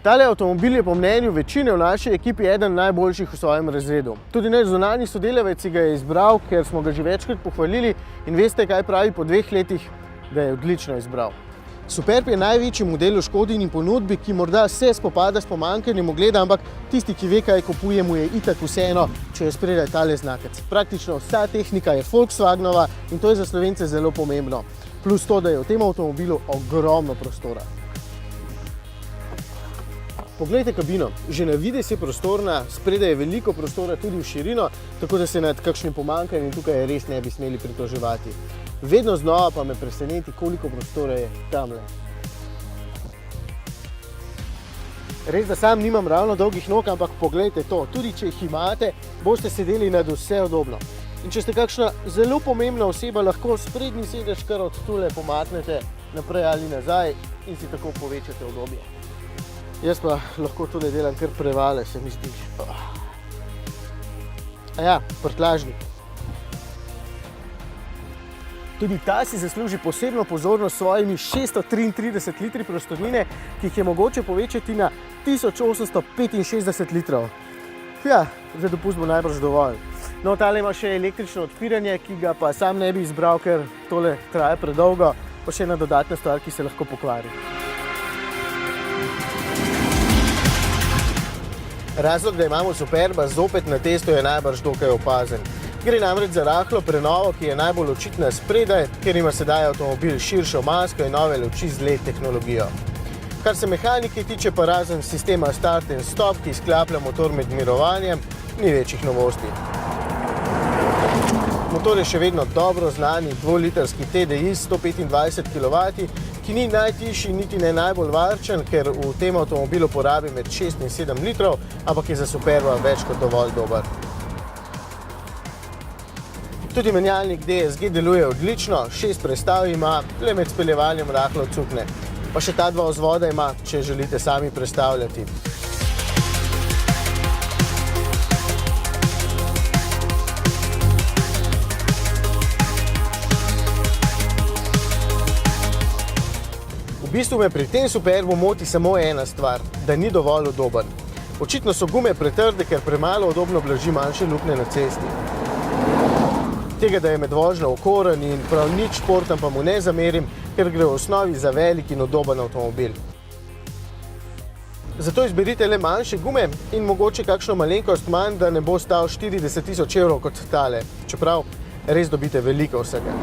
Tale avtomobil je po mnenju večine v naši ekipi eden najboljših v svojem razredu. Tudi naš zunanji sodelavec si ga je izbral, ker smo ga že večkrat pohvalili in veste, kaj pravi po 2 letih, da je odlično izbral. Superb je največji model v Škodini ponudbi, ki morda se spopada s pomanjkanjem ugleda, ampak tisti, ki ve, kaj kupuje, mu je itak vseeno, če je spredaj tale znakec. Praktično vsa tehnika je Volkswagenova in to je za Slovence zelo pomembno. Plus to, da je v tem avtomobilu ogromno prostora. Poglejte kabino, že na videz je prostorna, spredaj je veliko prostora tudi v širino, tako da se nad kakšnim pomanjkanjem tukaj res ne bi smeli pritoževati. Vedno znova pa me preseneti, koliko prostora je tamle. Res, da sam nimam ravno dolgih nog, ampak poglejte to, tudi če jih imate, boste sedeli nad vse udobno. In če ste kakšna zelo pomembna oseba, lahko sprednji sedež kar od tule pomaknete naprej ali nazaj in si tako povečate udobje. Jaz pa lahko tole delam kar prevale, se mi zdi. Aja, prtljažnik. Tudi ta si zasluži posebno pozornost s svojimi 633 litri prostornine, ki jih je mogoče povečati na 1865 litrov. Ja, za dopust bo najbrž dovolj. No, tale ima še električno odpiranje, ki ga pa sam ne bi izbral, ker tole traja predolgo, pa še ena dodatna stvar, ki se lahko pokvari. Razlog, da imamo Superba zopet na testu, je najbrž dokaj opazen. Gre namreč za rahlo prenovo, ki je najbolj očitna spredaj, ker ima sedaj avtomobil širšo masko in nove luči z LED tehnologijo. Kar se mehanike tiče, pa razen sistema start and stop, ki izklaplja motor med mirovanjem, ni večjih novosti. Motor je še vedno dobro znani 2-litrski TDI 125 kW, ki ni najtišji niti ne najbolj varčen, ker v tem avtomobilu porabi med 6 in 7 litrov, ampak je za Superba več kot dovolj dober. Tudi menjalnik DSG deluje odlično, 6 prestav ima, le med speljevanjem rahlo cukne. Pa še ta 2 vzvoda ima, če želite sami prestavljati. V bistvu me pri tem Superbu moti samo ena stvar, da ni dovolj udoben. Očitno so gume pretrde, ker premalo udobno blaži manjše luknje na cesti. Tega, da je med vožnjo okoren in prav nič športen, pa mu ne zamerim, ker gre v osnovi za velik in udoben avtomobil. Zato izberite le manjše gume in mogoče kakšno malenkost manj, da ne bo stal 40 000 evrov kot tale, čeprav res dobite veliko vsega.